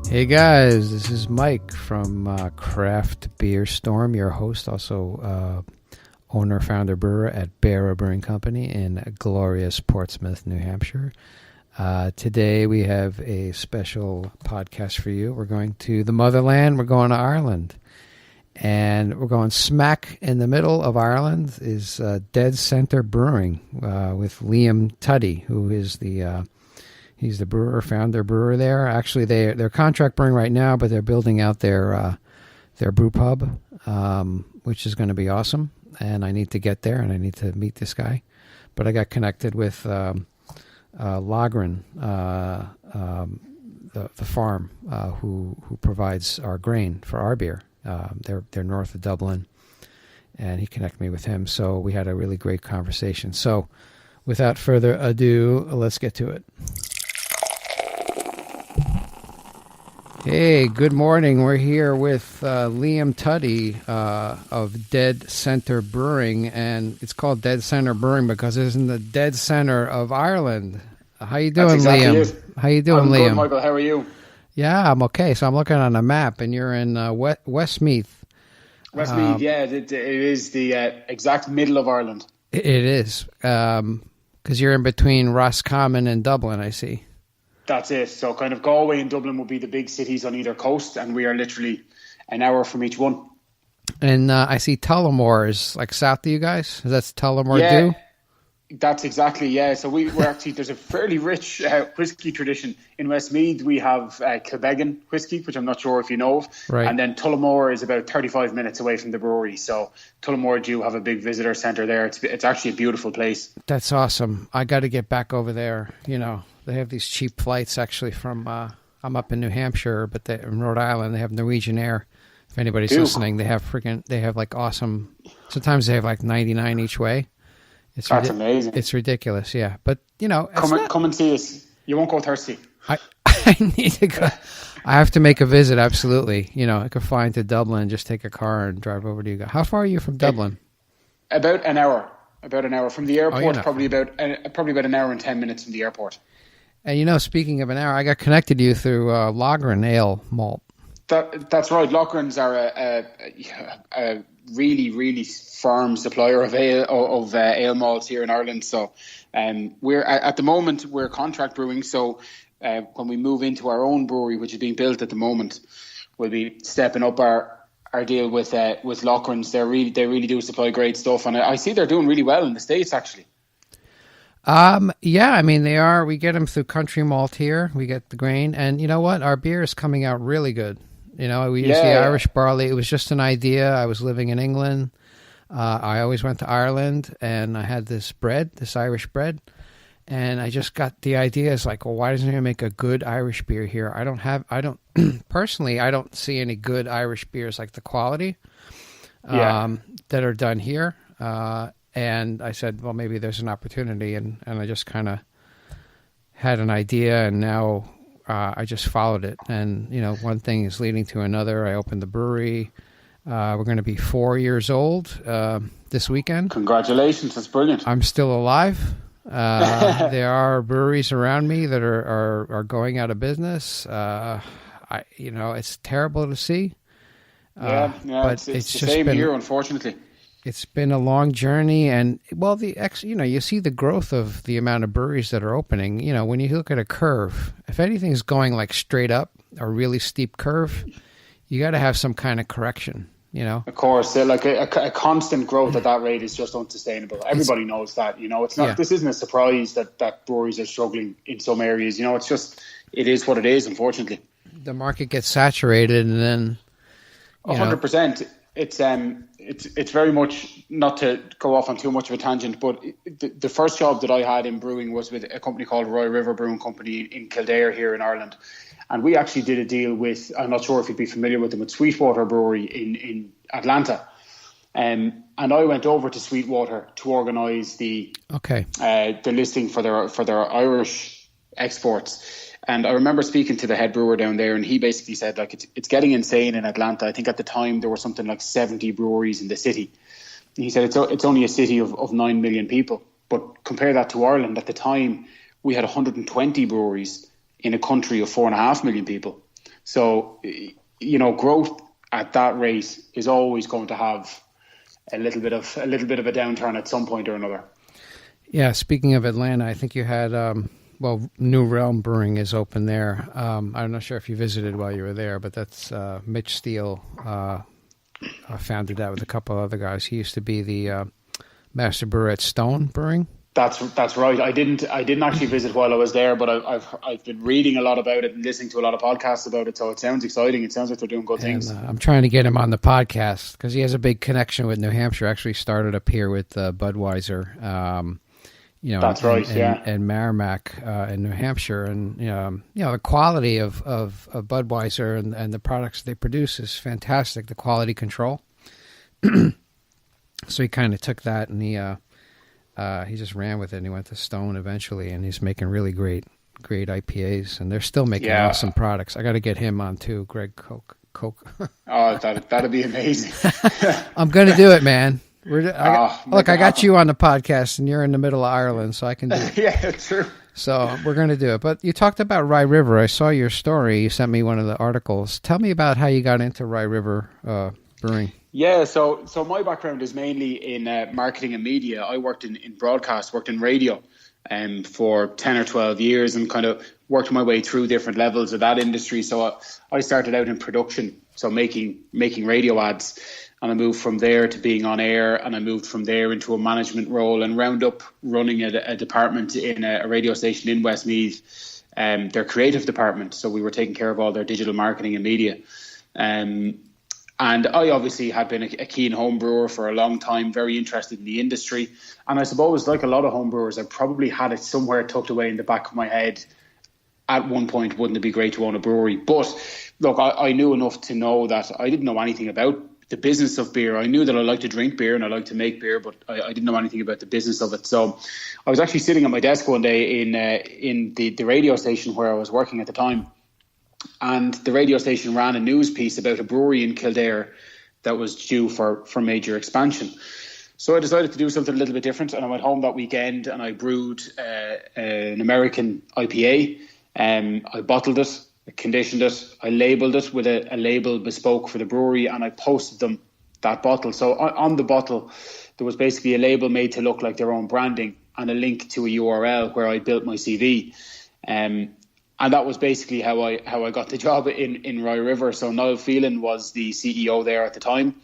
Hey guys, this is Mike from Craft Beer Storm, your host, also owner, founder, brewer at Beara Brewing Company in glorious Portsmouth, New Hampshire. Today we have a special podcast for you. We're going to the motherland. We're going to Ireland. And we're going smack in the middle of Ireland is Dead Centre Brewing with Liam Tutty, who is he's the brewer, founder brewer there. Actually, they're contract brewing right now, but they're building out their Brewpub, which is going to be awesome. And I need to get there, and I need to meet this guy. But I got connected with Lagrin, the farm, who provides our grain for our beer. They're north of Dublin, and he connected me with him. So we had a really great conversation. So without further ado, let's get to it. Hey, good morning. We're here with Liam Tutty of Dead Centre Brewing, and it's called Dead Centre Brewing because it's in the dead center of Ireland. How you doing, Liam? How you doing, Liam? Good, Michael. How are you? Yeah, I'm okay. So I'm looking on a map, and you're in Westmeath. Westmeath, yeah, it is the exact middle of Ireland. It is, because you're in between Roscommon and Dublin, I see. That's it. So kind of Galway and Dublin will be the big cities on either coast, and we are literally an hour from each one. And I see Tullamore is like south of you guys. Is that Tullamore Yeah, do? that's exactly, yeah. So we're actually, there's a fairly rich whiskey tradition. In Westmeath, we have Kilbeggan whiskey, which I'm not sure if you know of. Right. And then Tullamore is about 35 minutes away from the brewery. So Tullamore do have a big visitor centre there. It's actually a beautiful place. That's awesome. I got to get back over there. You know, they have these cheap flights actually from, I'm up in New Hampshire, but in Rhode Island, they have Norwegian Air. If anybody's listening, they have like awesome, sometimes they have like 99 each way. That's amazing. It's ridiculous, yeah. But, you know. Come and see us. You won't go thirsty. I need to go. I have to make a visit, absolutely. You know, I could fly into Dublin and just take a car and drive over to you guys. How far are you from Dublin? About an hour. From the airport, probably about an hour and 10 minutes from the airport. And, you know, speaking of an hour, I got connected to you through Lagrin Ale Malt. That's right. Lockrins are a really, really firm supplier of ale malts here in Ireland. So we're at the moment we're contract brewing. So when we move into our own brewery, which is being built at the moment, we'll be stepping up our deal with Lockrins. They really do supply great stuff, and I see they're doing really well in the States actually. Yeah, I mean they are. We get them through Country Malt here. We get the grain, and you know what? Our beer is coming out really good. You know, we use the Irish barley. It was just an idea. I was living in England. I always went to Ireland, and I had this Irish bread, and I just got the idea. It's like, well, why doesn't he make a good Irish beer here? Personally, I don't see any good Irish beers like the quality that are done here. And I said, well, maybe there's an opportunity, and I just kind of had an idea, and now I just followed it. And, you know, one thing is leading to another. I opened the brewery. We're going to be 4 years old this weekend. Congratulations. That's brilliant. I'm still alive. There are breweries around me that are going out of business. It's terrible to see. But it's just same here, unfortunately. It's been a long journey, and well, you see the growth of the amount of breweries that are opening. You know, when you look at a curve, if anything's going like straight up, a really steep curve, you got to have some kind of correction. You know, of course, like a constant growth at that rate is just unsustainable. Everybody knows that. You know, it's not. Yeah. This isn't a surprise that breweries are struggling in some areas. You know, it is what it is. Unfortunately, the market gets saturated, and then 100%. It's very much, not to go off on too much of a tangent, but the first job that I had in brewing was with a company called River Brewing Company in Kildare here in Ireland. And we actually did a deal with, I'm not sure if you'd be familiar with them, with Sweetwater Brewery in Atlanta. And I went over to Sweetwater to organise the listing for their Irish exports. And I remember speaking to the head brewer down there, and he basically said, like, it's getting insane in Atlanta. I think at the time there were something like 70 breweries in the city. And he said it's only a city of 9 million people. But compare that to Ireland. At the time, we had 120 breweries in a country of 4.5 million people. So, growth at that rate is always going to have a little bit of a downturn at some point or another. Yeah, speaking of Atlanta, I think you had, new Realm Brewing is open there. I'm not sure if you visited while you were there, but that's Mitch Steele founded that with a couple of other guys. He used to be the master brewer at Stone Brewing. That's right. I didn't actually visit while I was there, but I've been reading a lot about it and listening to a lot of podcasts about it. So it sounds exciting. It sounds like they're doing good things. I'm trying to get him on the podcast because he has a big connection with New Hampshire. Actually started up here with Budweiser. That's right. And Merrimack in New Hampshire, and the quality of Budweiser and the products they produce is fantastic. The quality control. So he kind of took that and he just ran with it, and he went to Stone eventually, and he's making really great IPAs, and they're still making awesome products. I got to get him on too, Greg Koch. Oh, that'd be amazing. I'm going to do it, man. I got you on the podcast, and you're in the middle of Ireland, so I can do it. Yeah, true. So we're going to do it. But you talked about Rye River. I saw your story. You sent me one of the articles. Tell me about how you got into Rye River Brewing. Yeah, so my background is mainly in marketing and media. I worked in broadcast, worked in radio for 10 or 12 years, and kind of worked my way through different levels of that industry. So I started out in production, so making radio ads, and I moved from there to being on air, and I moved from there into a management role and wound up running a department in a radio station in Westmeath, their creative department. So we were taking care of all their digital marketing and media. And I obviously had been a keen home brewer for a long time, very interested in the industry. And I suppose, like a lot of home brewers, I probably had it somewhere tucked away in the back of my head. At one point, wouldn't it be great to own a brewery? But look, I knew enough to know that I didn't know anything about the business of beer. I knew that I liked to drink beer and I liked to make beer, but I didn't know anything about the business of it. So I was actually sitting at my desk one day in the radio station where I was working at the time. And the radio station ran a news piece about a brewery in Kildare that was due for major expansion. So I decided to do something a little bit different, and I went home that weekend and I brewed an American IPA. I bottled it, I conditioned it, I labelled it with a label bespoke for the brewery, and I posted them that bottle. So on the bottle, there was basically a label made to look like their own branding and a link to a URL where I built my CV. And that was basically how I got the job in Rye River. So Niall Phelan was the CEO there at the time.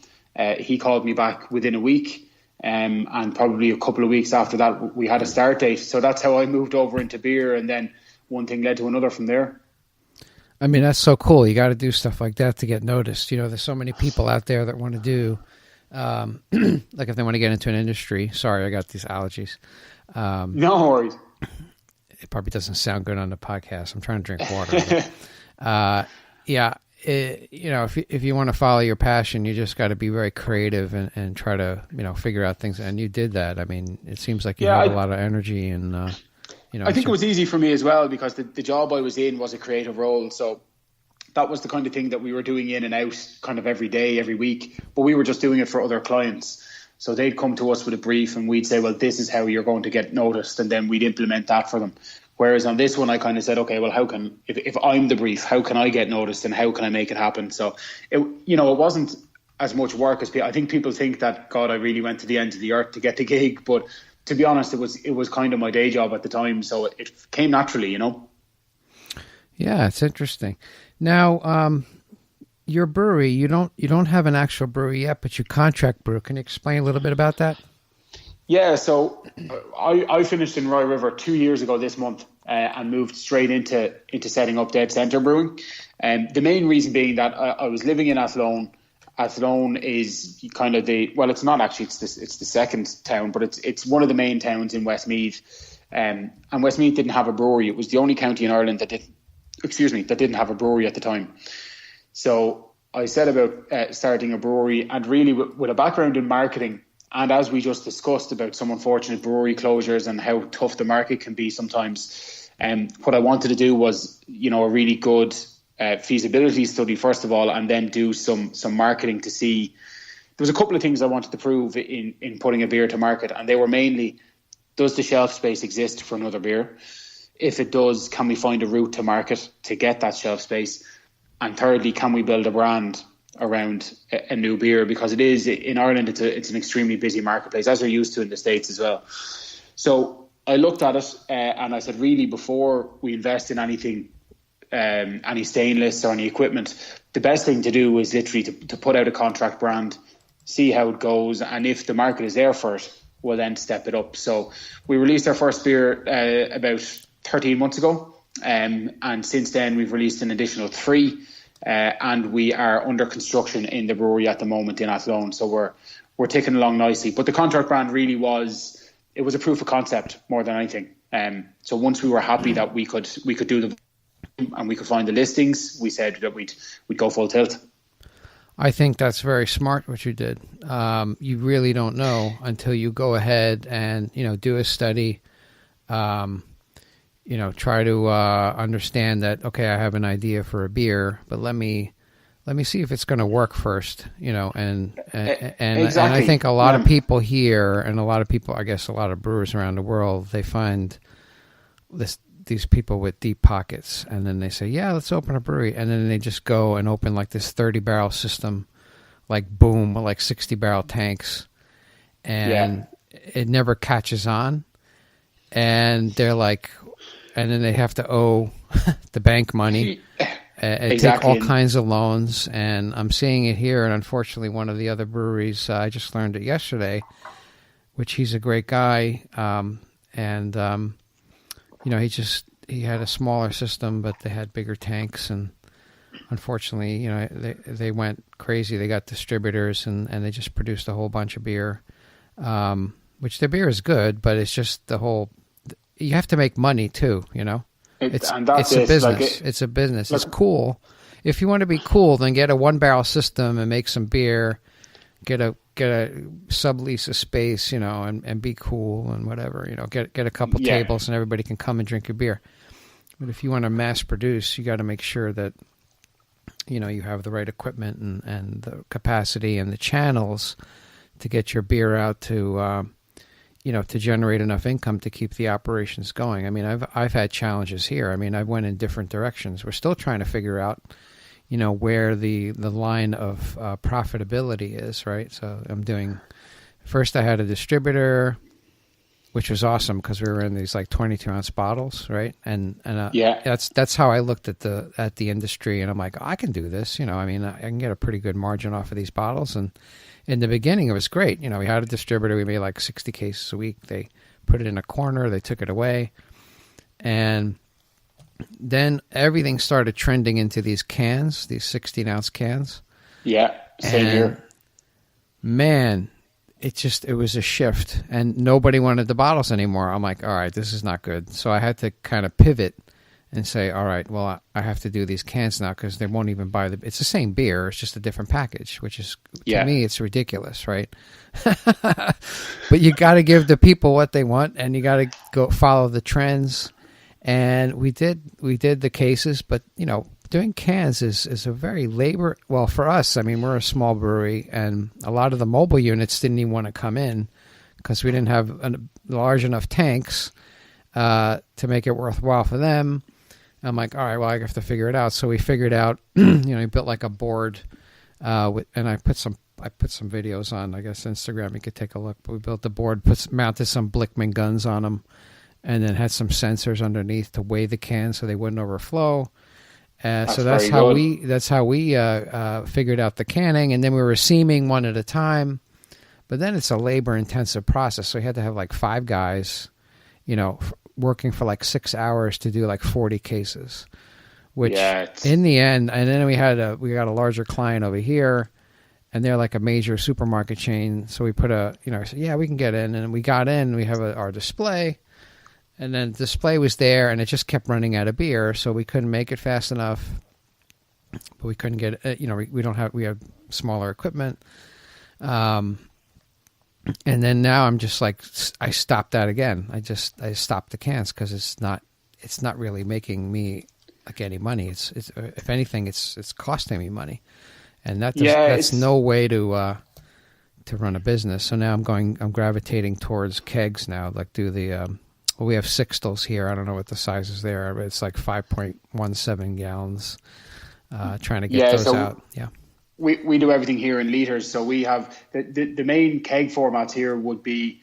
He called me back within a week, and probably a couple of weeks after that, we had a start date. So that's how I moved over into beer, and then one thing led to another from there. I mean, that's so cool. You got to do stuff like that to get noticed. There's so many people out there that want to do, like if they want to get into an industry. Sorry, I got these allergies. No worries. It probably doesn't sound good on the podcast. I'm trying to drink water. If you want to follow your passion, you just got to be very creative and try to, figure out things. And you did that. I mean, it seems like you have a lot of energy and, I think it was easy for me as well because the job I was in was a creative role. So that was the kind of thing that we were doing in and out kind of every day, every week. But we were just doing it for other clients. So they'd come to us with a brief and we'd say, well, this is how you're going to get noticed. And then we'd implement that for them. Whereas on this one, I kind of said, okay, well, if I'm the brief, how can I get noticed and how can I make it happen? So, it wasn't as much work as people. I think people think that, God, I really went to the end of the earth to get the gig. But to be honest, it was kind of my day job at the time. So it came naturally, Yeah, it's interesting. Now, your brewery, you don't have an actual brewery yet, but you contract brew. Can you explain a little bit about that? Yeah, so I finished in Rye River 2 years ago this month and moved straight into setting up Dead Centre Brewing. The main reason being that I was living in Athlone. Athlone is kind of it's not actually, it's the second town, but it's one of the main towns in Westmeath. And Westmeath didn't have a brewery. It was the only county in Ireland that didn't have a brewery at the time. So I set about starting a brewery, and really with a background in marketing, and as we just discussed about some unfortunate brewery closures and how tough the market can be sometimes, what I wanted to do was, a really good feasibility study first of all, and then do some marketing to see. There was a couple of things I wanted to prove in putting a beer to market, and they were mainly, does the shelf space exist for another beer? If it does, can we find a route to market to get that shelf space? And thirdly, can we build a brand around a new beer? Because it is, in Ireland, it's an extremely busy marketplace, as we're used to in the States as well. So I looked at it and I said, really, before we invest in anything, any stainless or any equipment, the best thing to do is literally to put out a contract brand, see how it goes, and if the market is there for it, we'll then step it up. So we released our first beer about 13 months ago. And since then we've released an additional 3, and we are under construction in the brewery at the moment in Athlone. So we're ticking along nicely. But the contract brand really was a proof of concept more than anything. So once we were happy that we could do the and we could find the listings, we said that we'd go full tilt. I think that's very smart what you did. You really don't know until you go ahead and do a study. Try to understand that, okay, I have an idea for a beer, but let me see if it's going to work first, and Exactly. And I think a lot of people here and a lot of people, I guess a lot of brewers around the world, they find these people with deep pockets, and then they say, yeah, let's open a brewery. And then they just go and open like this 30-barrel system, like boom, like 60-barrel tanks, and it never catches on. And they're like, and then they have to owe the bank money, Exactly. take all kinds of loans. And I'm seeing it here. And unfortunately, one of the other breweries, I just learned it yesterday, which he's a great guy. He had a smaller system, but they had bigger tanks. And unfortunately, they went crazy. They got distributors and they just produced a whole bunch of beer, which their beer is good, but it's just you have to make money too, It's a business. It's a business. It's cool. If you want to be cool, then get a 1-barrel system and make some beer. Get a sublease of space, and be cool and whatever. Get a couple tables and everybody can come and drink your beer. But if you want to mass produce, you got to make sure that you have the right equipment and the capacity and the channels to get your beer out to to generate enough income to keep the operations going. I mean, I've had challenges here. I mean, I went in different directions. We're still trying to figure out, where the line of profitability is, right? So first I had a distributor, which was awesome because we were in these like 22-ounce bottles, right? And that's how I looked at the industry, and I'm like, I can do this. I mean, I can get a pretty good margin off of these bottles. And in the beginning, it was great. We had a distributor. We made like 60 cases a week. They put it in a corner. They took it away. And then everything started trending into these cans, these 16-ounce cans. Yeah, same here. Man, it was a shift. And nobody wanted the bottles anymore. I'm like, all right, this is not good. So I had to kind of pivot and say, all right, well, I have to do these cans now because they won't even buy it's the same beer. It's just a different package, which is, to me, it's ridiculous, right? But you got to give the people what they want, and you got to go follow the trends. And we did the cases, but, doing cans is a very well, for us, I mean, we're a small brewery, and a lot of the mobile units didn't even want to come in because we didn't have large enough tanks to make it worthwhile for them. I'm like, all right, well, I have to figure it out. So we figured out, we built like a board, and I put some videos on, I guess, Instagram. You could take a look. But we built the board, mounted some Blickman guns on them, and then had some sensors underneath to weigh the cans so they wouldn't overflow. So that's how we figured out the canning, and then we were seaming one at a time. But then it's a labor-intensive process, so we had to have like 5 guys, working for like 6 hours to do like 40 cases, which in the end, and then we got a larger client over here, and they're like a major supermarket chain. So we put said, yeah, we can get in, and we got in. We have our display, and then the display was there, and it just kept running out of beer, so we couldn't make it fast enough. But we couldn't get it. We have smaller equipment. And then now I'm just like, I stopped that again. I stopped the cans because it's not really making me like any money. It's if anything, it's costing me money, and that's no way to run a business. So now I'm gravitating towards kegs now. Like we have Sixtels here. I don't know what the size is there, but it's like 5.17 gallons. trying to get those out. Yeah. We do everything here in litres. So we have the main keg formats here would be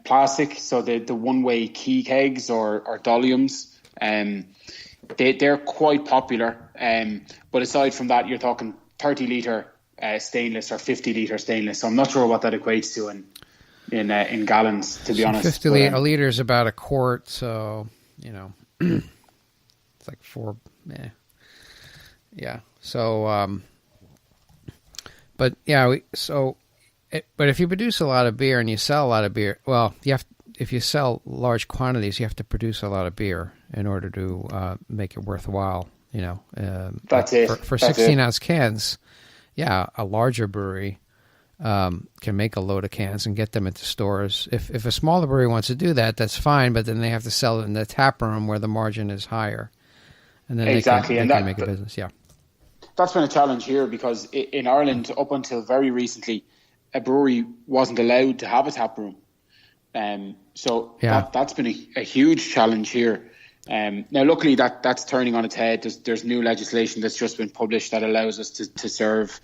plastic. So the one-way key kegs or doliums. They're quite popular. But aside from that, you're talking 30 litre stainless or 50 litre stainless. So I'm not sure what that equates to in gallons, to be honest. 50 a liter is about a quart. So, it's like 4. Yeah. So, but yeah, but if you produce a lot of beer and you sell a lot of beer, well, if you sell large quantities, you have to produce a lot of beer in order to make it worthwhile. That's it. For 16-ounce cans, a larger brewery can make a load of cans and get them into stores. If a smaller brewery wants to do that, that's fine, but then they have to sell it in the tap room where the margin is higher. And then they can make a business, That's been a challenge here because in Ireland, up until very recently, a brewery wasn't allowed to have a tap room. That's been a huge challenge here. Now, luckily, that's turning on its head. There's new legislation that's just been published that allows us to serve,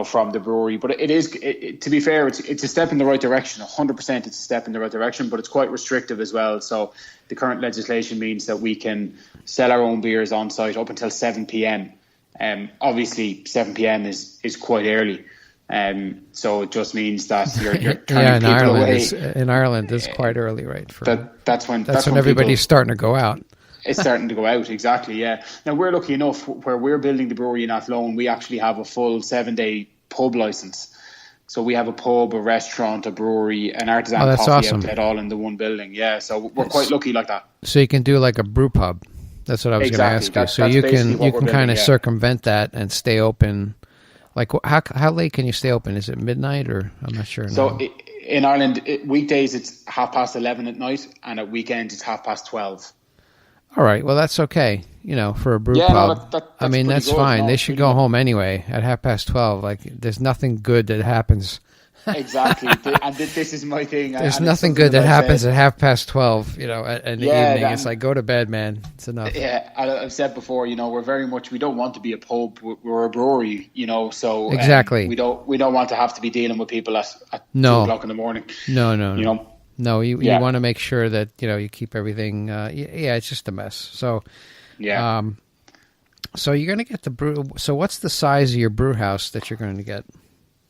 from the brewery. But it is, to be fair, it's a step in the right direction. 100% it's a step in the right direction, but it's quite restrictive as well. So the current legislation means that we can sell our own beers on site up until 7 p.m. Obviously, 7 p.m. is quite early. So it just means that you're turning people away. In Ireland, it's quite early, right? That's when everybody's starting to go out. It's starting to go out, exactly, yeah. Now, we're lucky enough, where we're building the brewery in Athlone, we actually have a full 7-day pub license. So we have a pub, a restaurant, a brewery, an artisan coffee outlet all in the one building. Yeah, so we're quite lucky like that. So you can do like a brew pub. That's what I was going to ask you. So you can kind of circumvent that and stay open. Like, how late can you stay open? Is it midnight or I'm not sure. So in Ireland, weekdays it's 11:30 at night, and at weekends it's 12:30. All right, well that's okay. For a brew pub. That's fine. No, they should go home anyway at 12:30. Like, there's nothing good that happens. Exactly, and this is my thing. There's nothing good that happens at 12:30. In the evening, it's like, go to bed, man. It's enough. Yeah, I've said before. We're very much, we don't want to be a pub. We're a brewery. So exactly, we don't want to have to be dealing with people at 2 o'clock in the morning. No. No, you want to make sure that you keep everything. It's just a mess. So so you're going to get the brew. So what's the size of your brew house that you're going to get?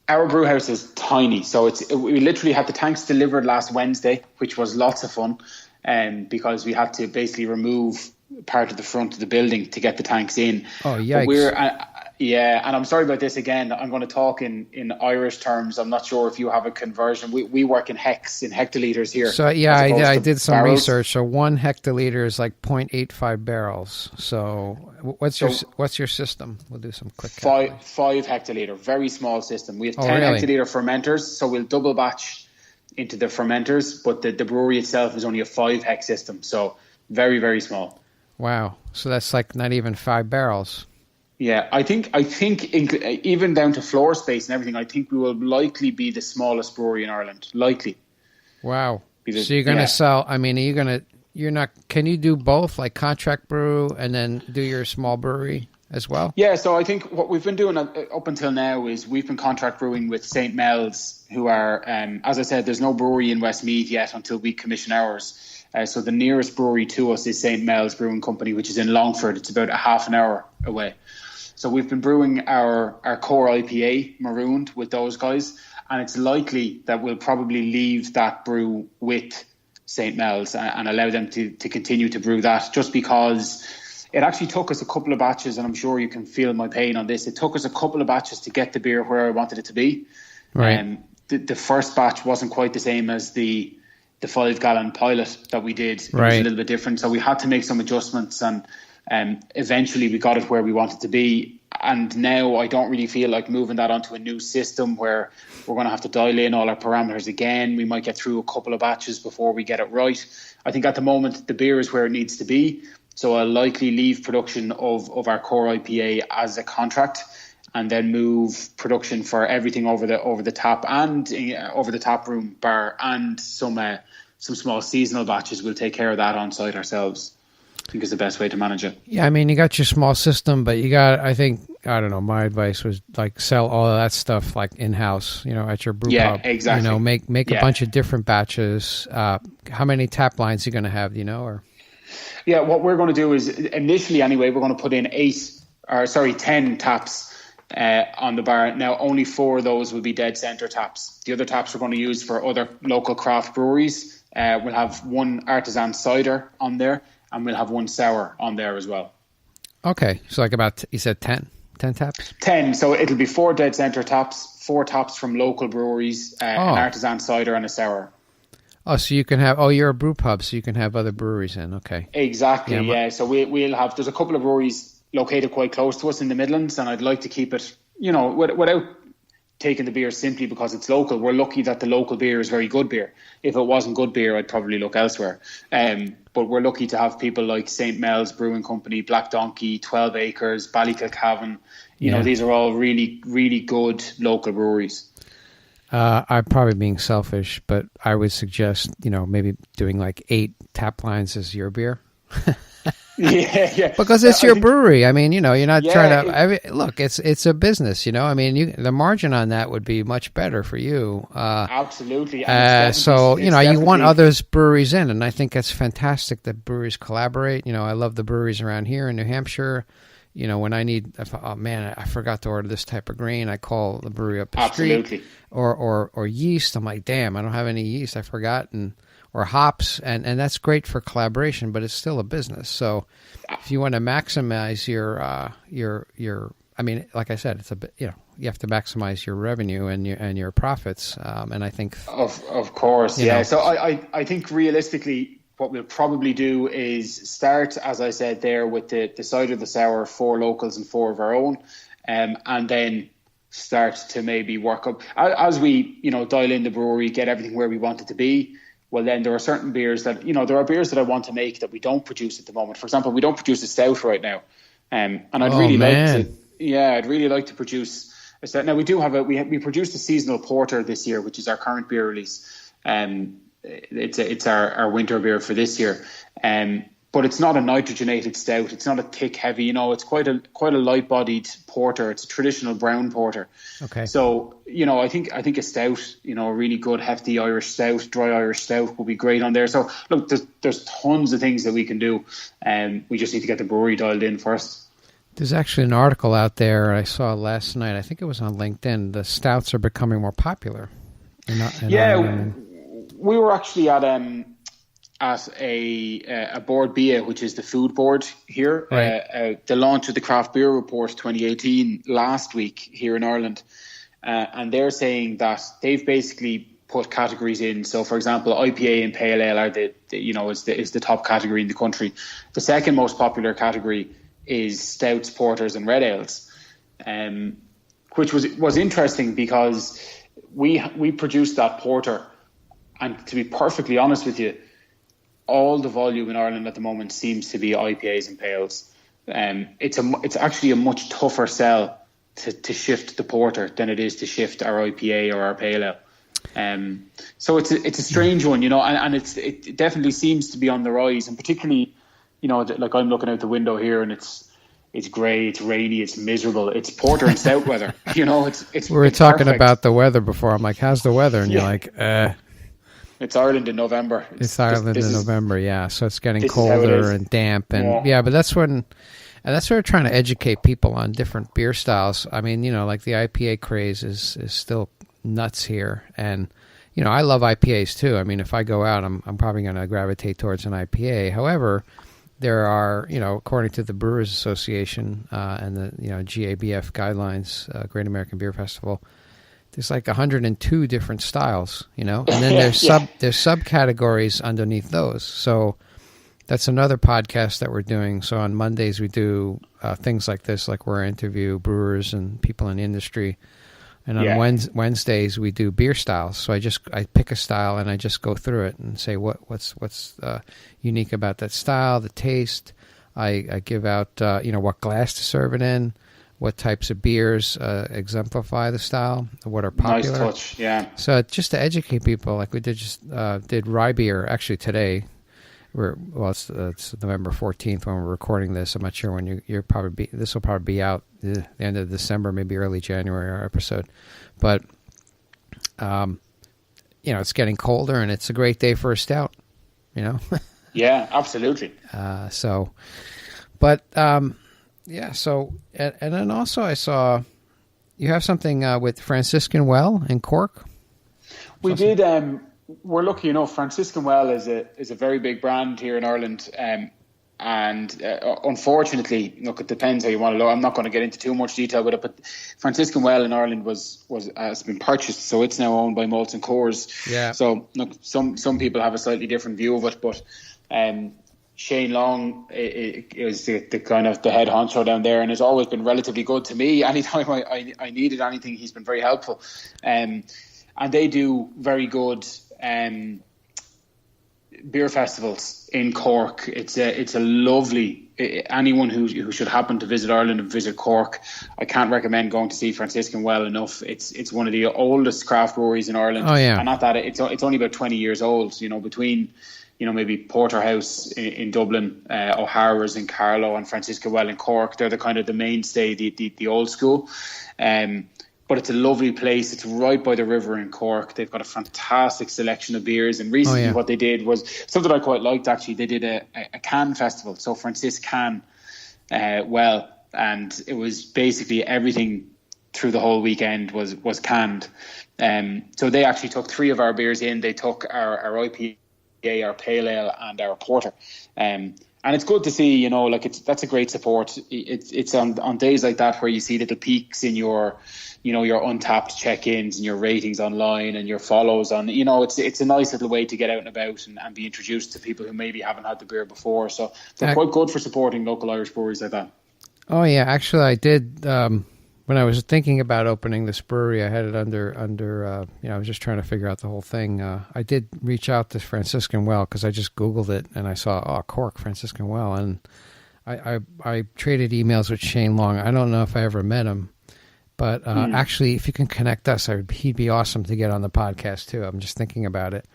Our brew house is tiny, so we literally had the tanks delivered last Wednesday, which was lots of fun, because we had to basically remove part of the front of the building to get the tanks in. Oh, yikes. And I'm sorry about this again. I'm going to talk in Irish terms. I'm not sure if you have a conversion. We work in hectoliters here. So I did some research. So 1 hectoliter is like 0.85 barrels. So what's your system? We'll do some quick. 5 hectoliter, very small system. We have 10 hectoliter fermenters, so we'll double batch into the fermenters. But the brewery itself is only a 5 hec system, so very, very small. Wow. So that's like not even 5 barrels. Yeah, I think even down to floor space and everything, I think we will likely be the smallest brewery in Ireland. Likely. Wow. So you're going to sell, can you do both, like contract brew and then do your small brewery as well? Yeah, so I think what we've been doing up until now is we've been contract brewing with St. Mel's, who are, as I said, there's no brewery in Westmeath yet until we commission ours. So the nearest brewery to us is St. Mel's Brewing Company, which is in Longford. It's about a half an hour away. So we've been brewing our core IPA, Marooned, with those guys. And it's likely that we'll probably leave that brew with St. Mel's and allow them to continue to brew that, just because it actually took us a couple of batches, and I'm sure you can feel my pain on this. It took us a couple of batches to get the beer where I wanted it to be. Right. The first batch wasn't quite the same as the 5-gallon pilot that we did. It was a little bit different. So we had to make some adjustments, and eventually we got it where we wanted to be. And now I don't really feel like moving that onto a new system where we're going to have to dial in all our parameters again. We might get through a couple of batches before we get it right. I think at the moment the beer is where it needs to be. So I'll likely leave production of our core IPA as a contract, and then move production for everything over the tap and over the tap room bar, and some small seasonal batches. We'll take care of that on site ourselves. I think is the best way to manage it. Yeah, I mean, you got your small system, but you got, I think, I don't know, my advice was like sell all of that stuff like in-house, at your brew pub. Exactly. Make a bunch of different batches. How many tap lines are you going to have, or? Yeah, what we're going to do is, initially anyway, we're going to put in 10 taps on the bar. Now, only 4 of those will be Dead Centre taps. The other taps we're going to use for other local craft breweries. We'll have 1 artisan cider on there, and we'll have 1 sour on there as well. Okay, so like about, you said 10 taps? 10, so it'll be 4 Dead Centre taps, 4 taps from local breweries, an artisan cider and a sour. Oh, so you can have, you're a brew pub, so you can have other breweries in, okay. Exactly, yeah. So we'll have, there's a couple of breweries located quite close to us in the Midlands, and I'd like to keep it, without taking the beer simply because it's local. We're lucky that the local beer is very good beer. If it wasn't good beer, I'd probably look elsewhere. But we're lucky to have people like St. Mel's Brewing Company, Black Donkey, 12 Acres, Ballykilcavan. These are all really, really good local breweries. I'm probably being selfish, but I would suggest, maybe doing like 8 tap lines as your beer. Yeah. Because it's your brewery. I mean, you're not trying to. Look, it's a business. I mean, the margin on that would be much better for you. Absolutely. So you want others breweries in, and I think that's fantastic that breweries collaborate. I love the breweries around here in New Hampshire. When I need, I forgot to order this type of grain, I call the brewery up the street. Or yeast. I'm like, damn, I don't have any yeast. I forgot. Or hops, and that's great for collaboration, but it's still a business. So if you want to maximize your I mean, like I said, it's a bit, you have to maximize your revenue and your profits. And I think of course, So I think realistically, what we'll probably do is start, as I said there, with the cider, the sour, 4 locals and 4 of our own, and then start to maybe work up as we dial in the brewery, get everything where we want it to be. Well, then there are certain beers that there are beers that I want to make that we don't produce at the moment. For example, we don't produce a stout right now, and I'd really like to produce a stout. Now we do have we produced a seasonal porter this year, which is our current beer release. It's our winter beer for this year. But it's not a nitrogenated stout. It's not a thick, heavy. It's quite a light-bodied porter. It's a traditional brown porter. Okay. So I think a stout, a really good, hefty Irish stout, dry Irish stout, will be great on there. So look, there's tons of things that we can do, and we just need to get the brewery dialed in first. There's actually an article out there I saw last night. I think it was on LinkedIn. The stouts are becoming more popular. We were actually at a board, BIA, which is the food board here. Right. The launch of the Craft Beer Report 2018 last week here in Ireland. And they're saying that they've basically put categories in. So, for example, IPA and Pale Ale are is the top category in the country. The second most popular category is stouts, porters, and red ales, which was interesting because we produced that porter, and to be perfectly honest with you, all the volume in Ireland at the moment seems to be IPAs and pales. It's actually a much tougher sell to shift the porter than it is to shift our IPA or our pale ale. So it's a strange one, and it definitely seems to be on the rise, and particularly, like I'm looking out the window here and it's grey, it's rainy, it's miserable. It's porter and stout weather. We were talking about the weather before. I'm like, how's the weather? And you're like, It's Ireland in November. It's Ireland in November, yeah. So it's getting colder and damp, and but that's when, and that's where we're trying to educate people on different beer styles. I mean, like the IPA craze is still nuts here, and I love IPAs too. I mean, if I go out, I'm probably going to gravitate towards an IPA. However, there are, according to the Brewers Association and the GABF guidelines, Great American Beer Festival, there's like 102 different styles, and then there's subcategories underneath those. So that's another podcast that we're doing. So on Mondays we do things like this, like we're interview brewers and people in the industry, and on Wednesdays we do beer styles. So I pick a style and I just go through it and say what's unique about that style, the taste. I give out what glass to serve it in, what types of beers exemplify the style, what are popular. Nice touch, yeah. So just to educate people, like we did rye beer actually today, it's November 14th when we're recording this. I'm not sure when this will probably be out the end of December, maybe early January, our episode. But it's getting colder, and it's a great day for a stout. Yeah, absolutely. So and then also I saw you have something with Franciscan Well in Cork. We did. We're lucky enough. Franciscan Well is a very big brand here in Ireland, and unfortunately, look, it depends how you want to look. I'm not going to get into too much detail with it, but Franciscan Well in Ireland has been purchased, so it's now owned by Molson Coors. Yeah. So look, some people have a slightly different view of it, but Shane Long is the kind of the head honcho down there, and has always been relatively good to me. Anytime I needed anything, he's been very helpful. And they do very good beer festivals in Cork. It's a lovely. Anyone who should happen to visit Ireland and visit Cork, I can't recommend going to see Franciscan Well enough. It's one of the oldest craft breweries in Ireland. Oh yeah, and not that it's only about 20 years old. Between maybe Porterhouse in Dublin, O'Hara's in Carlow, and Franciscan Well in Cork. They're the kind of the mainstay, the old school. But it's a lovely place. It's right by the river in Cork. They've got a fantastic selection of beers. And recently what they did was something I quite liked, actually. They did a can festival. So Franciscan Well. And it was basically everything through the whole weekend was canned. So they actually took 3 of our beers in. They took our IPA, our pale ale, and our porter. And it's good to see, that's a great support. It's on days like that where you see little peaks in your untapped check-ins and your ratings online and your follows on. It's a nice little way to get out and about and be introduced to people who maybe haven't had the beer before. So they're quite good for supporting local Irish breweries like that. Oh yeah, actually I did. When I was thinking about opening this brewery, I had it under. I was just trying to figure out the whole thing. I did reach out to Franciscan Well because I just Googled it and I saw Cork Franciscan Well, and I traded emails with Shane Long. I don't know if I ever met him, but actually, if you can connect us, he'd be awesome to get on the podcast too. I'm just thinking about it.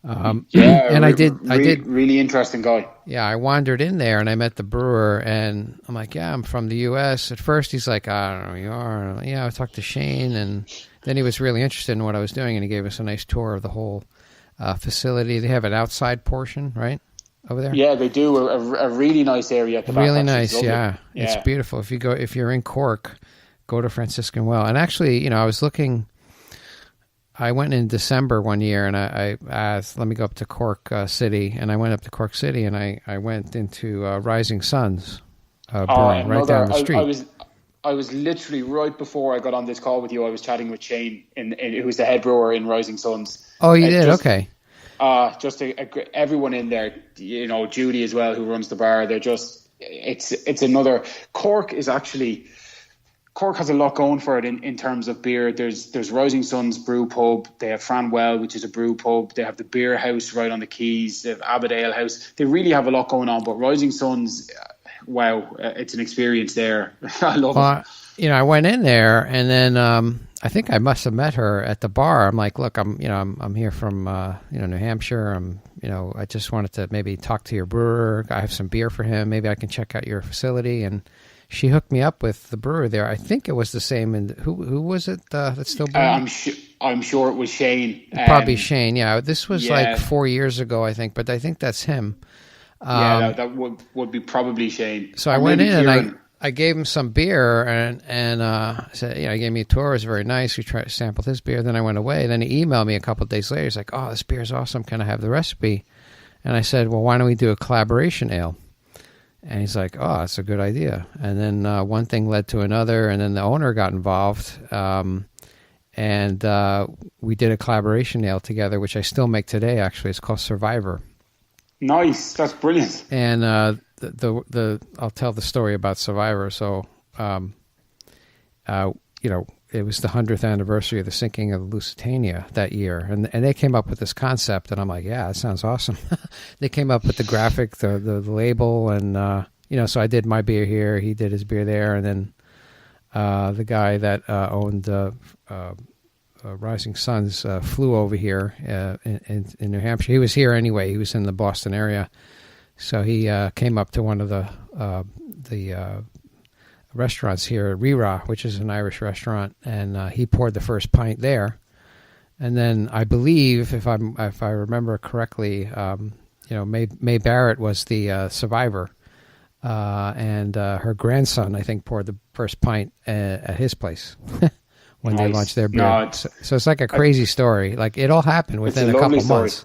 And I did really interesting guy. Yeah, I wandered in there and I met the brewer, and I'm like, yeah, I'm from the U.S. At first, he's like, I don't know who you are. And I'm like, yeah, I talked to Shane, and then he was really interested in what I was doing, and he gave us a nice tour of the whole facility. They have an outside portion, right, over there? Yeah, they do. A really nice area at the back. Really nice, yeah. It's beautiful. If you're in Cork, go to Franciscan Well. And actually, I was looking. I went in December one year, and I asked, let me go up to Cork City, and I went up to Cork City, and I went into Rising Suns Brewing right down the street. I was literally right before I got on this call with you. I was chatting with Shane, who's the head brewer in Rising Suns. Oh, you did? Okay. Everyone in there, Judy as well, who runs the bar. They're just it's another. Cork has a lot going for it in terms of beer. There's Rising Suns Brew Pub. They have Franwell, which is a brew pub. They have the Beer House right on the quays. They have Abbott Ale House. They really have a lot going on. But Rising Suns, wow, it's an experience there. I love it. I went in there, and then I think I must have met her at the bar. I'm like, look, I'm here from New Hampshire. I just wanted to maybe talk to your brewer. I have some beer for him. Maybe I can check out your facility. And she hooked me up with the brewer there. I think it was the same. Who was it that's still brewing? I'm sure it was Shane. Probably Shane. Yeah, this was like 4 years ago, I think. But I think that's him. That would be probably Shane. So I went in and I gave him some beer and said, he gave me a tour. It was very nice. We tried to sample his beer. Then I went away. Then he emailed me a couple of days later. He's like, "Oh, this beer's awesome. Can I have the recipe?" And I said, "Well, why don't we do a collaboration ale?" And he's like, "Oh, that's a good idea." And then one thing led to another, and then the owner got involved, and we did a collaboration ale together, which I still make today. Actually, it's called Survivor. Nice, that's brilliant. And I'll tell the story about Survivor. So, it was the 100th anniversary of the sinking of the Lusitania that year, and they came up with this concept, and I'm like, yeah, that sounds awesome. They came up with the graphic, the label, and so I did my beer here, he did his beer there, and then the guy that owned Rising Suns flew over here in New Hampshire. He was here anyway. He was in the Boston area, so he came up to one of the restaurants here at Rira, which is an Irish restaurant, and he poured the first pint there. And then I believe, if I remember correctly, May Barrett was the survivor, and her grandson, I think, poured the first pint at his place when they launched their beer. No, so it's like a crazy story. Like, it all happened within a couple months.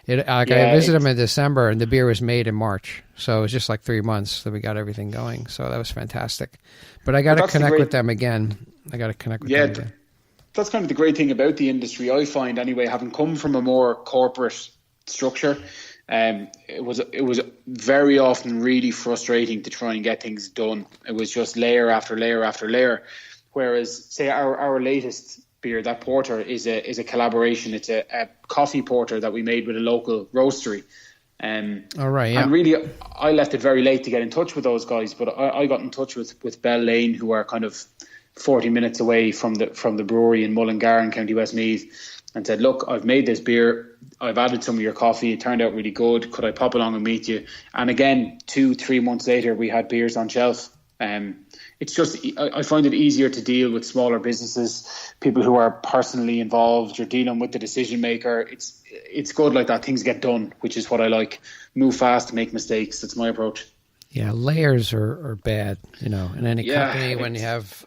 I visited him in December, and the beer was made in March. So it was just like 3 months that we got everything going. So that was fantastic. But I got to connect with them again. them again. That's kind of the great thing about the industry, I find, anyway, having come from a more corporate structure. It was very often really frustrating to try and get things done. It was just layer after layer after layer. Whereas, say, our latest beer, that porter, is a collaboration. It's a coffee porter that we made with a local roastery. All right, yeah. And really, I left it very late to get in touch with those guys, but I got in touch with Bell Lane, who are kind of 40 minutes away from the brewery in Mullingar in County Westmeath, and said, look, I've made this beer. I've added some of your coffee. It turned out really good. Could I pop along and meet you? And again, 2-3 months later, we had beers on shelf. It's just, I find it easier to deal with smaller businesses, people who are personally involved. You're dealing with the decision maker. It's good like that. Things get done, which is what I like. Move fast, make mistakes. That's my approach. Yeah, layers are bad, in any company when you have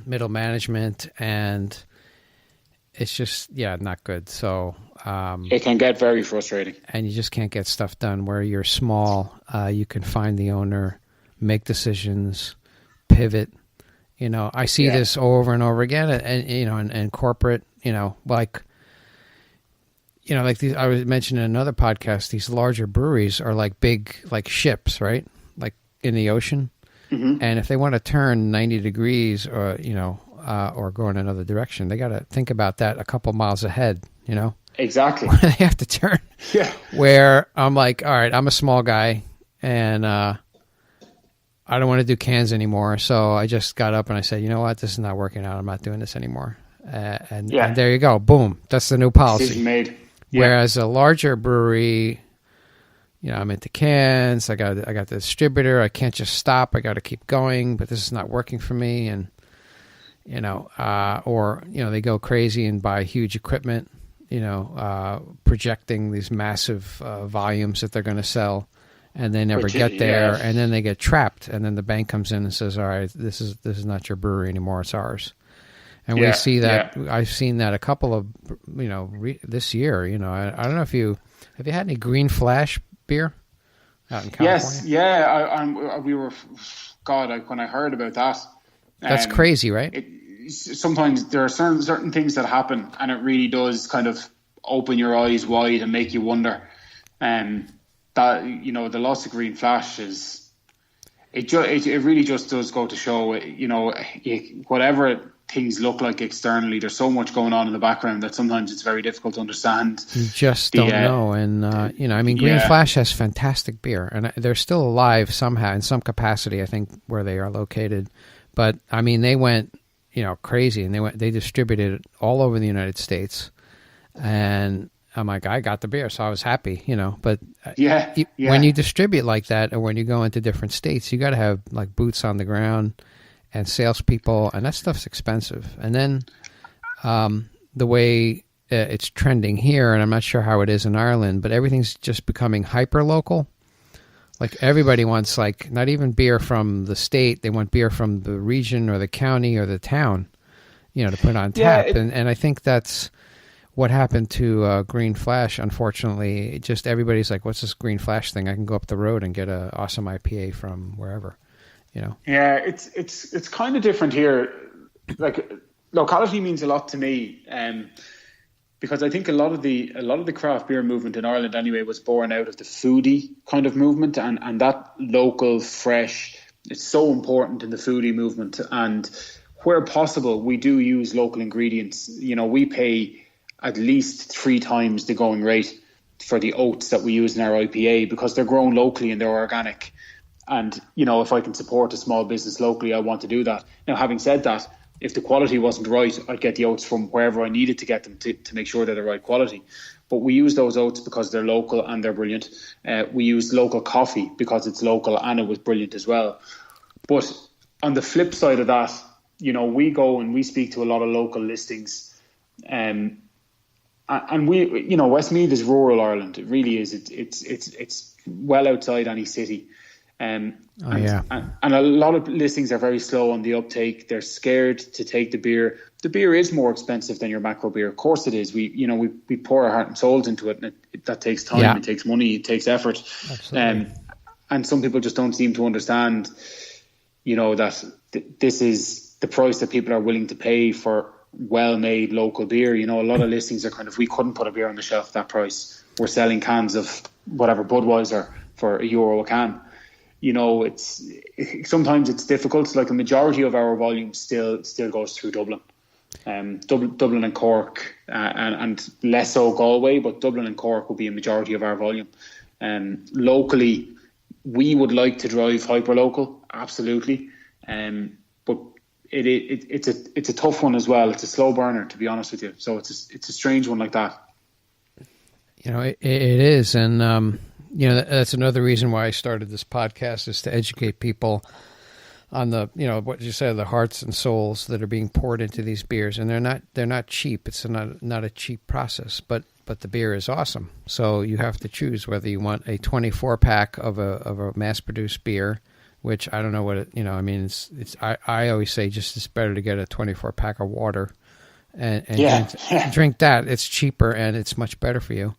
middle management, and it's just, not good. So it can get very frustrating. And you just can't get stuff done. Where you're small, you can find the owner, make decisions, pivot. I see this over and over again, and corporate, like these, I was mentioning in another podcast, these larger breweries are like big, like ships, right? Like in the ocean. Mm-hmm. And if they want to turn 90 degrees or go in another direction, they got to think about that a couple miles ahead, Exactly. Where they have to turn. Yeah. Where I'm like, all right, I'm a small guy, and I don't want to do cans anymore. So I just got up and I said, you know what, this is not working out. I'm not doing this anymore. And there you go. Boom. That's the new policy. Decision made. Yeah. Whereas a larger brewery, I'm into cans. I got the distributor. I can't just stop. I got to keep going. But this is not working for me. And they go crazy and buy huge equipment. Projecting these massive volumes that they're going to sell, and they never get there. Yeah. And then they get trapped. And then the bank comes in and says, "All right, this is not your brewery anymore. It's ours." And we see that. Yeah. I've seen that a couple of this year. I don't know if you had any Green Flash beer out in California. Yes, yeah. When I heard about that, that's crazy, right? Sometimes there are certain things that happen, and it really does kind of open your eyes wide and make you wonder. That the loss of Green Flash it really just does go to show. Whatever things look like externally, there's so much going on in the background that sometimes it's very difficult to understand. You just don't know. And, Green Flash has fantastic beer, and they're still alive somehow in some capacity, I think, where they are located. But, they went, crazy, and they distributed it all over the United States. And I'm like, I got the beer, so I was happy, But when you distribute like that, or when you go into different states, you got to have, like, boots on the ground and salespeople, and that stuff's expensive. And then the way it's trending here, and I'm not sure how it is in Ireland, but everything's just becoming hyper local. Like, everybody wants, like, not even beer from the state; they want beer from the region or the county or the town, to put on tap. And I think that's what happened to Green Flash. Unfortunately, just everybody's like, "What's this Green Flash thing? I can go up the road and get an awesome IPA from wherever." Yeah, it's kind of different here. Like, locality means a lot to me, because I think a lot of the craft beer movement in Ireland anyway was born out of the foodie kind of movement, and that local, fresh, it's so important in the foodie movement. And where possible, we do use local ingredients. We pay at least 3 times the going rate for the oats that we use in our IPA, because they're grown locally and they're organic. And, if I can support a small business locally, I want to do that. Now, having said that, if the quality wasn't right, I'd get the oats from wherever I needed to get them to make sure they're the right quality. But we use those oats because they're local and they're brilliant. We use local coffee because it's local and it was brilliant as well. But on the flip side of that, we go and we speak to a lot of local listings, and we, Westmeath is rural Ireland. It really is. It's well outside any city. And a lot of listings are very slow on the uptake. They're scared to take the beer. The beer is more expensive than your macro beer. Of course it is. We pour our heart and souls into it, and that takes time, it takes money, it takes effort. And some people just don't seem to understand, that this is the price that people are willing to pay for well-made local beer. A lot of listings are kind of, we couldn't put a beer on the shelf at that price. We're selling cans of whatever Budweiser for €1 a can. Sometimes it's difficult. Like a majority of our volume still goes through Dublin, Dublin and Cork, and less so Galway, but Dublin and Cork will be a majority of our volume. Locally, we would like to drive hyper local, absolutely, but it's a tough one as well. It's a slow burner, to be honest with you. So it's a strange one like that. It is, and that's another reason why I started this podcast, is to educate people on the, what you said, the hearts and souls that are being poured into these beers, and they're not cheap. It's not a cheap process, but the beer is awesome. So you have to choose whether you want a 24-pack of a mass-produced beer, which I don't know what it, I always say just it's better to get a 24-pack of water and drink that. It's cheaper and it's much better for you.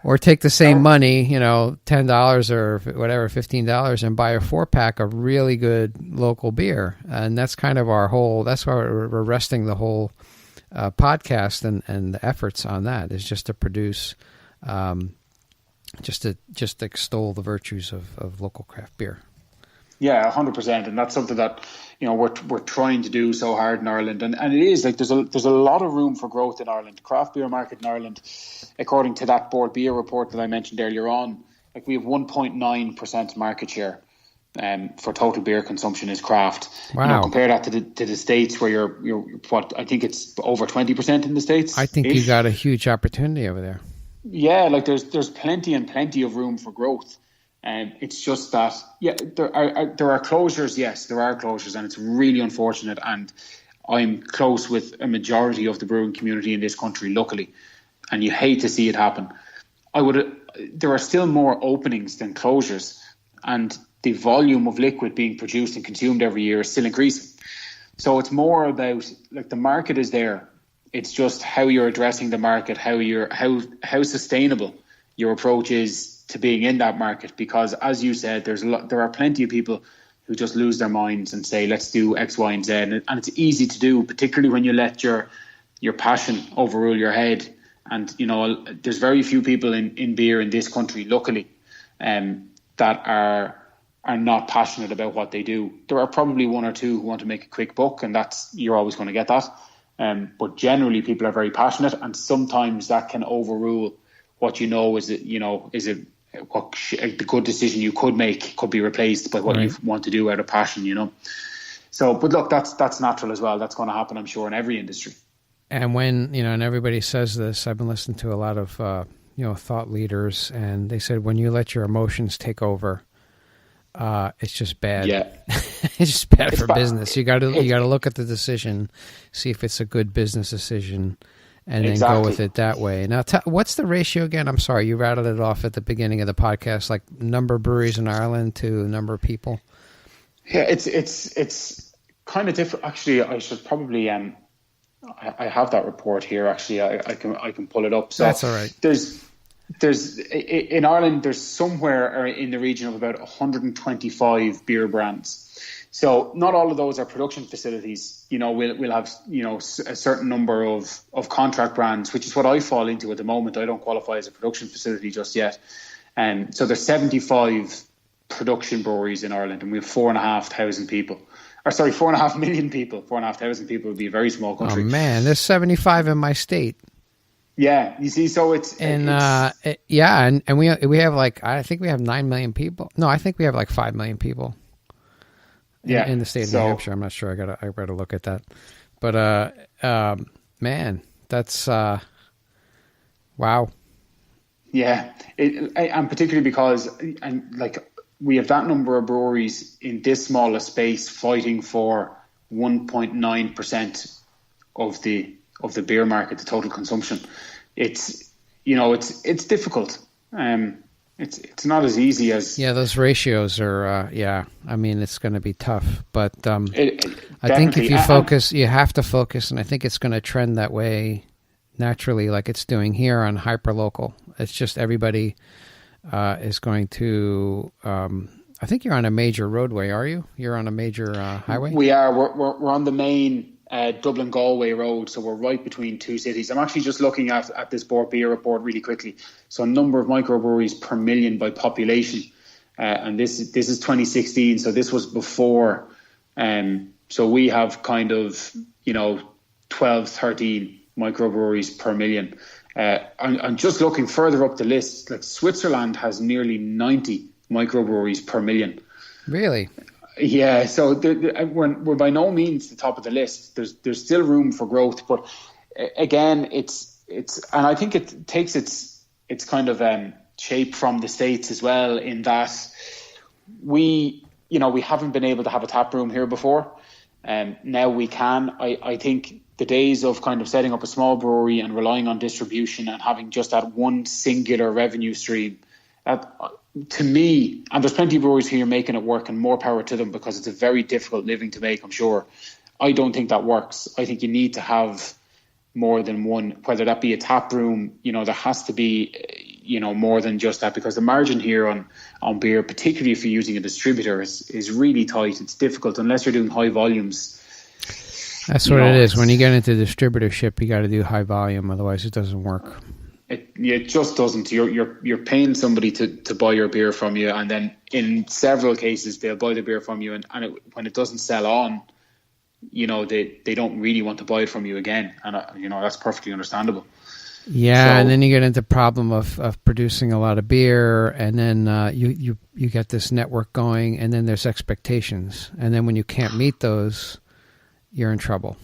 Or take the same money, $10 or whatever, $15, and buy a 4-pack of really good local beer. And that's kind of that's why we're resting the whole podcast and the efforts on that, is just to produce, just to extol the virtues of local craft beer. Yeah, 100%, and that's something that we're trying to do so hard in Ireland, and it is like there's a lot of room for growth in Ireland. Craft beer market in Ireland, according to that Board Beer report that I mentioned earlier on, like we have 1.9% market share, for total beer consumption is craft. Wow. Compare that to the States, where you're what I think it's over 20% in the States. I think you got a huge opportunity over there. Yeah, like there's plenty of room for growth. It's just that, there are closures. Yes, there are closures, and it's really unfortunate. And I'm close with a majority of the brewing community in this country, luckily, and you hate to see it happen. There are still more openings than closures, and the volume of liquid being produced and consumed every year is still increasing. So it's more about, like, the market is there. It's just how you're addressing the market, how sustainable your approach is to being in that market, because as you said, there are plenty of people who just lose their minds and say, let's do X, Y, and Z, and it's easy to do, particularly when you let your passion overrule your head. And there's very few people in beer in this country, luckily, that are not passionate about what they do. There are probably one or two who want to make a quick buck, and you're always going to get that. But generally, people are very passionate, and sometimes that can overrule what the good decision you could make could be replaced by what you want to do out of passion, So, but look, that's natural as well. That's going to happen, I'm sure, in every industry. And when, and everybody says this, I've been listening to a lot of, thought leaders, and they said, when you let your emotions take over, it's just bad. Yeah. It's just bad for business. You got to look at the decision, see if it's a good business decision, and then go with it that way. Now, what's the ratio again? I'm sorry, you rattled it off at the beginning of the podcast, like number of breweries in Ireland to number of people. Yeah, it's kind of different. Actually, I should probably I have that report here. Actually, I can pull it up. So that's all right. There's in Ireland, there's somewhere in the region of about 125 beer brands. So not all of those are production facilities. We'll have a certain number of contract brands, which is what I fall into at the moment. I don't qualify as a production facility just yet. So there's 75 production breweries in Ireland, and we have 4,500 people. Or sorry, 4.5 million people. 4,500 people would be a very small country. Oh man, there's 75 in my state. Yeah, you see, so it's and we have like, I think we have 9 million people. No, I think we have like 5 million people. in the state of New Hampshire. I'm not sure. I gotta look at that. But man, that's wow. Yeah, and particularly because we have that number of breweries in this small a space fighting for 1.9% of the beer market, the total consumption. It's difficult. It's not as easy as those ratios are. I mean, it's going to be tough, but I think if you focus, you have to focus, and I think it's going to trend that way naturally, like it's doing here on hyperlocal. It's just everybody is going to. I think you're on a major roadway, are you? You're on a major highway. We are. We're on the main Dublin Galway road, so we're right between two cities. I'm actually just looking at this beer report really quickly. So number of microbreweries per million by population, and this is 2016. So this was before. So we have kind of 12, 13 microbreweries per million. And just looking further up the list, like Switzerland has nearly 90 microbreweries per million. Really? Yeah, so we're by no means the top of the list. There's still room for growth, but again, it's and I think it takes its kind of shape from the States as well, in that we haven't been able to have a tap room here before, and now we can. I think the days of kind of setting up a small brewery and relying on distribution and having just that one singular revenue stream, to me, and there's plenty of breweries here making it work, and more power to them, because it's a very difficult living to make, I'm sure. I don't think that works. I think you need to have more than one, whether that be a tap room. There has to be, more than just that, because the margin here on beer, particularly if you're using a distributor, is really tight. It's difficult unless you're doing high volumes. That's what it is. When you get into distributorship, you got to do high volume, otherwise it doesn't work. It just doesn't. You're paying somebody to buy your beer from you, and then in several cases they'll buy the beer from you, and when it doesn't sell on, they don't really want to buy it from you again, and that's perfectly understandable. Yeah, and then you get into problem of producing a lot of beer, and then you get this network going, and then there's expectations, and then when you can't meet those, you're in trouble.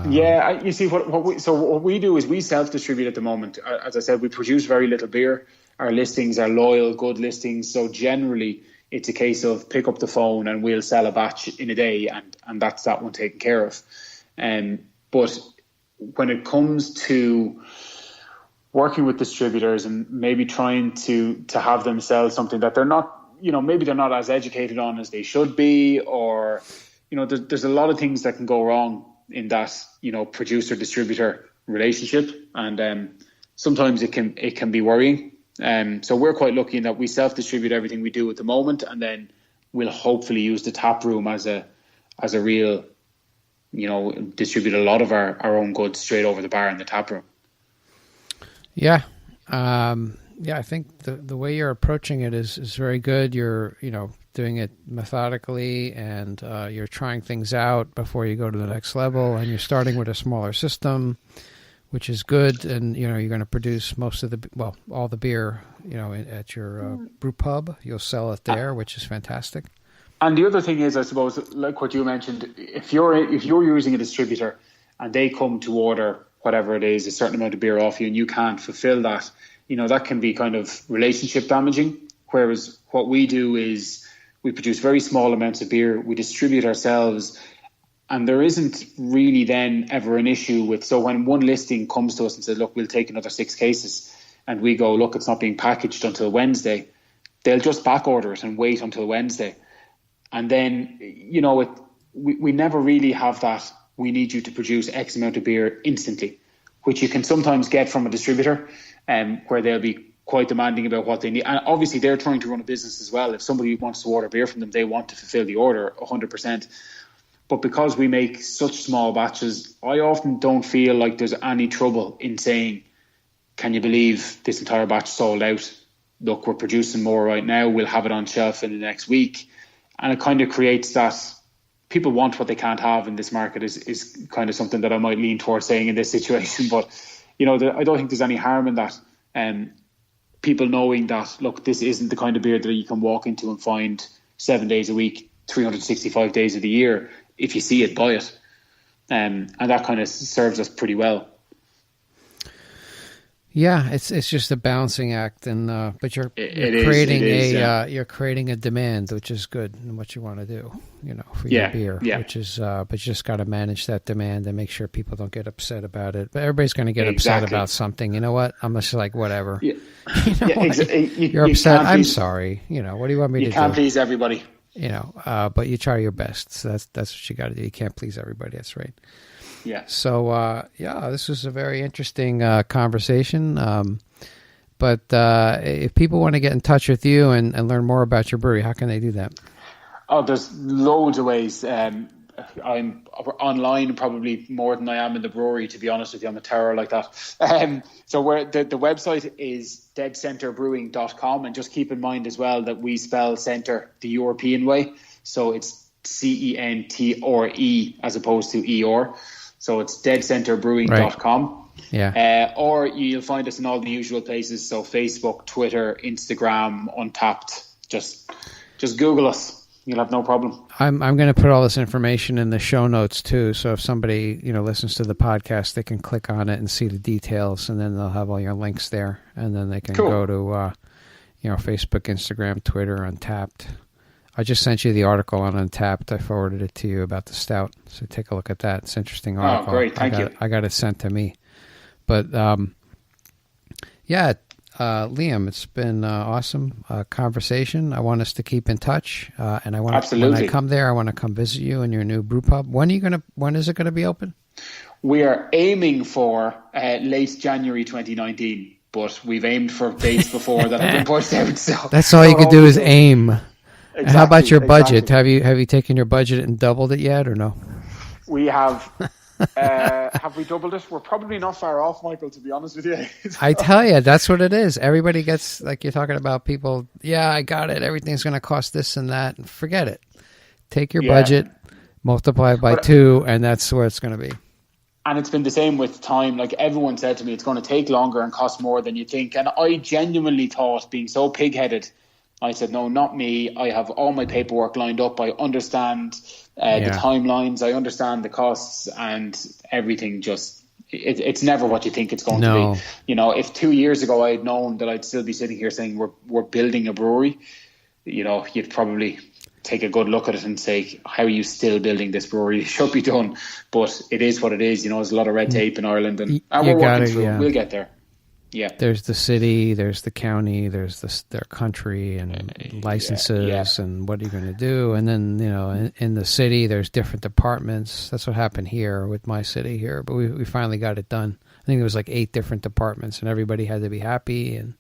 You see, what we do is we self-distribute at the moment. As I said, we produce very little beer. Our listings are loyal, good listings. So generally, it's a case of pick up the phone and we'll sell a batch in a day, and that's that one taken care of. But when it comes to working with distributors and maybe trying to have them sell something that they're not, maybe they're not as educated on as they should be, or there's a lot of things that can go wrong in that producer distributor relationship, and sometimes it can be worrying. So we're quite lucky in that we self-distribute everything we do at the moment, and then we'll hopefully use the tap room as a real, distribute a lot of our own goods straight over the bar in the tap room. Yeah. I think the way you're approaching it is very good. You're doing it methodically, and you're trying things out before you go to the next level, and you're starting with a smaller system, which is good. And you're going to produce most of all the beer at your Brewpub. You'll sell it there, which is fantastic. And the other thing is, I suppose, like what you mentioned, if you're using a distributor and they come to order whatever it is, a certain amount of beer off you, and you can't fulfill that, that can be kind of relationship damaging. Whereas what we do is we produce very small amounts of beer, we distribute ourselves, and there isn't really then ever an issue with. So when one listing comes to us and says, look, we'll take another 6 cases, and we go, look, it's not being packaged until Wednesday, they'll just back order it and wait until Wednesday. And then, we never really have that, we need you to produce X amount of beer instantly, which you can sometimes get from a distributor, where they'll be quite demanding about what they need. And obviously they're trying to run a business as well. If somebody wants to order beer from them, they want to fulfill the order 100%. But because we make such small batches, I often don't feel like there's any trouble in saying, can you believe this entire batch sold out? Look, we're producing more right now. We'll have it on shelf in the next week. And it kind of creates that people want what they can't have in this market is kind of something that I might lean towards saying in this situation. But, I don't think there's any harm in that. People knowing that, look, this isn't the kind of beer that you can walk into and find 7 days a week. 365 days of the year. If you see it, buy it. And that kind of serves us pretty well. Yeah, it's just a balancing act, and but you're creating a demand, which is good, and what you want to do, for your beer, which is but you just got to manage that demand and make sure people don't get upset about it. But everybody's going to get upset about something. You know what? I'm just like, whatever. Yeah. You're upset. I'm sorry. What do you want me to do? You can't please everybody. But you try your best. So that's what you got to do. You can't please everybody. That's right. Yeah. So, this was a very interesting conversation. But if people want to get in touch with you and learn more about your brewery, how can they do that? Oh, there's loads of ways. I'm online probably more than I am in the brewery, to be honest with you. I'm a terror like that. So the website is deadcentrebrewing.com. And just keep in mind as well that we spell centre the European way. So it's CENTRE as opposed to ER. So it's deadcentrebrewing.com. Right. Yeah. Or you'll find us in all the usual places. So Facebook, Twitter, Instagram, Untapped. Just Google us. You'll have no problem. I'm going to put all this information in the show notes too. So if somebody listens to the podcast, they can click on it and see the details, and then they'll have all your links there, and then they can go to Facebook, Instagram, Twitter, Untapped. I just sent you the article on Untapped. I forwarded it to you about the stout. So take a look at that. It's an interesting article. Oh, great. Thank you. I got it sent to me. But, Liam, it's been awesome conversation. I want us to keep in touch. And I want Absolutely. When I come there, I want to come visit you in your new brew pub. When is it going to be open? We are aiming for late January 2019, but we've aimed for dates before that have been pushed out. So that's all you can do is aim. Exactly, how about your budget? Exactly. Have you taken your budget and doubled it yet, or no? We have. Have we doubled it? We're probably not far off, Michael, to be honest with you. I tell you, that's what it is. Everybody gets, like you're talking about people, I got it. Everything's going to cost this and that. And forget it. Take your budget, multiply it by 2, and that's where it's going to be. And it's been the same with time. Like everyone said to me, it's going to take longer and cost more than you think. And I genuinely thought, being so pig-headed, I said, no, not me. I have all my paperwork lined up. I understand the timelines. I understand the costs, and everything it's never what you think it's going to be. If 2 years ago I had known that I'd still be sitting here saying we're building a brewery, you'd probably take a good look at it and say, how are you still building this brewery? It should be done. But it is what it is. There's a lot of red tape in Ireland, and we're working through it. We'll get there. Yeah. There's the city, there's the county, there's their country and licenses and what are you going to do? And then, in the city, there's different departments. That's what happened here with my city here. But we finally got it done. I think it was like 8 different departments, and everybody had to be happy. And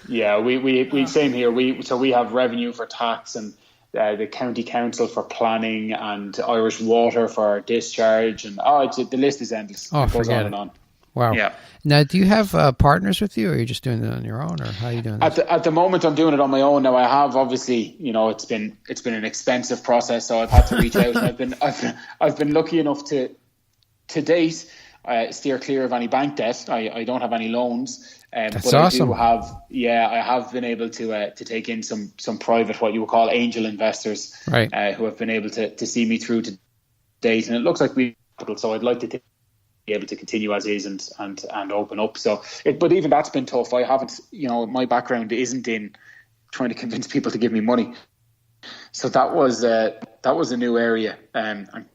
yeah, we same here. We have revenue for tax, and the county council for planning, and Irish Water for discharge, and the list is endless. Oh, it goes forget on it. and on. Wow. Yeah. Now, do you have partners with you, or are you just doing it on your own, or how are you doing this? At the moment, I'm doing it on my own. Now, I have obviously, it's been an expensive process, so I've had to reach out. And I've been lucky enough to date steer clear of any bank debt. I don't have any loans. That's but awesome. I have been able to take in some private, what you would call angel investors, right? Who have been able to see me through to date, and it looks like so I'd like to be able to continue as is and open up. So, but even that's been tough. I haven't, my background isn't in trying to convince people to give me money. So that was a new area, and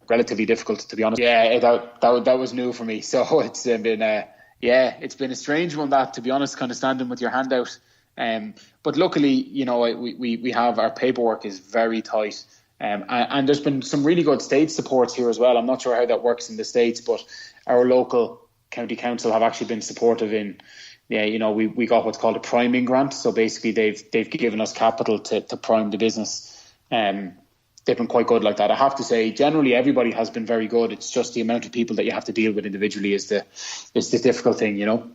relatively difficult, to be honest. Yeah, that was new for me. So it's been it's been a strange one, that, to be honest, kind of standing with your hand out. But luckily, we have, our paperwork is very tight. And there's been some really good state supports here as well. I'm not sure how that works in the States, but our local county council have actually been supportive in, we got what's called a priming grant. So basically they've given us capital to prime the business. They've been quite good like that. I have to say, generally everybody has been very good. It's just the amount of people that you have to deal with individually is the difficult thing,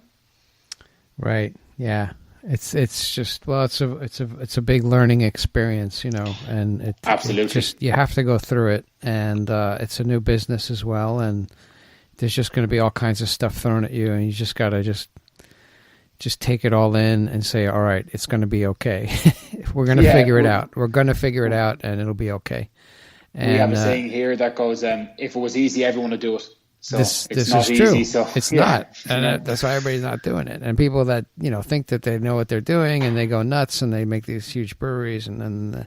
Right. Yeah. It's just, well, it's a big learning experience, and absolutely, you have to go through it, and it's a new business as well, and there's just going to be all kinds of stuff thrown at you, and you just got to just take it all in and say, all right, it's going to be okay. We're going to figure it out. We're going to figure it out, and it'll be okay. And, we have a saying here that goes, if it was easy, everyone would do it. So this not is easy, true. so it's not, and that's why everybody's not doing it. And people that think that they know what they're doing, and they go nuts, and they make these huge breweries, and then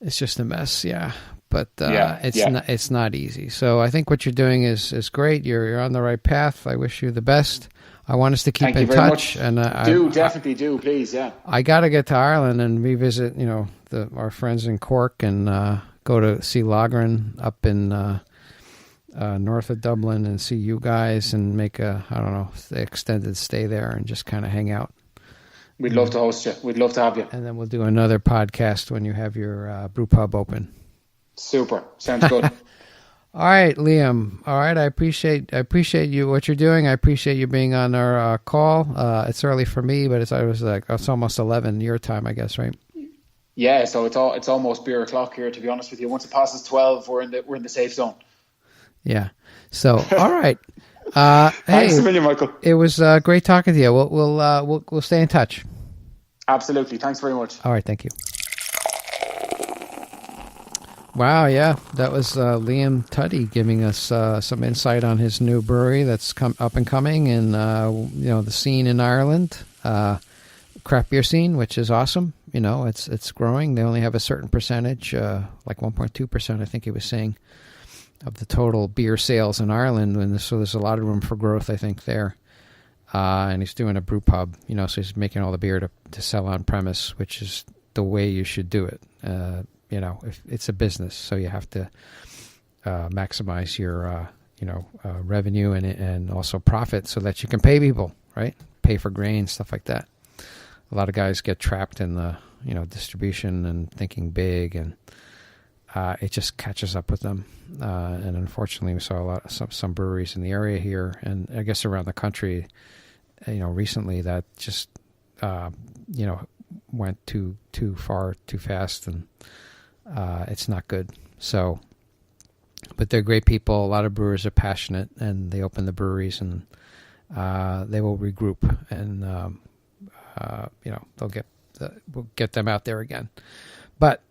it's just a mess. Yeah, but it's not easy. So I think what you're doing is great. You're on the right path. I wish you the best. I want us to keep in touch, and definitely do, please. Yeah, I got to get to Ireland and revisit, our friends in Cork, and go to see Lagran up in north of Dublin, and see you guys, and make a extended stay there, and just kind of hang out. We'd love to host you. We'd love to have you. And then we'll do another podcast when you have your brew pub open. Super. Sounds good. All right, Liam. All right, I appreciate you, what you're doing. I appreciate you being on our call. It's early for me, but it's almost 11 your time, I guess, right? Yeah, so it's almost beer o'clock here, to be honest with you. Once it passes 12, we're in the safe zone. Yeah. So, all right. Thanks a million, Michael. It was great talking to you. We'll stay in touch. Absolutely. Thanks very much. All right. Thank you. Wow, yeah, that was Liam Tutty giving us some insight on his new brewery that's up and coming, and the scene in Ireland, craft beer scene, which is awesome. It's growing. They only have a certain percentage, like 1.2%, I think he was saying, of the total beer sales in Ireland, and so there's a lot of room for growth, I think, there. And he's doing a brew pub, so he's making all the beer to sell on premise, which is the way you should do it. If it's a business, so you have to maximize your revenue and also profit, so that you can pay people, right? Pay for grain, stuff like that. A lot of guys get trapped in the distribution and thinking big, and it just catches up with them. And unfortunately, we saw some breweries in the area here, and I guess around the country, recently, that just went too far too fast, and it's not good. So, but they're great people. A lot of brewers are passionate, and they open the breweries, and they will regroup, and we'll get them out there again. But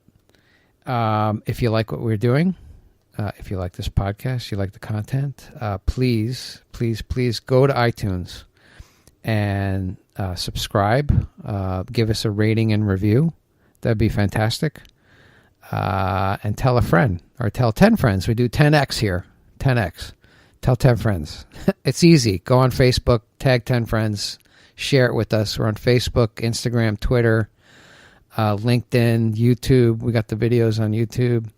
if you like what we're doing, if you like this podcast, you like the content, please go to iTunes and subscribe. Give us a rating and review. That'd be fantastic. And tell a friend, or tell 10 friends. We do 10x here. 10x. Tell 10 friends. It's easy. Go on Facebook, tag 10 friends, share it with us. We're on Facebook, Instagram, Twitter, LinkedIn, YouTube. We got the videos on YouTube.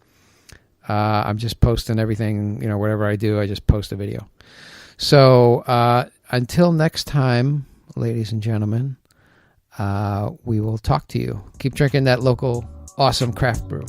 I'm just posting everything, whatever I do, I just post a video. So until next time, ladies and gentlemen, we will talk to you. Keep drinking that local awesome craft brew.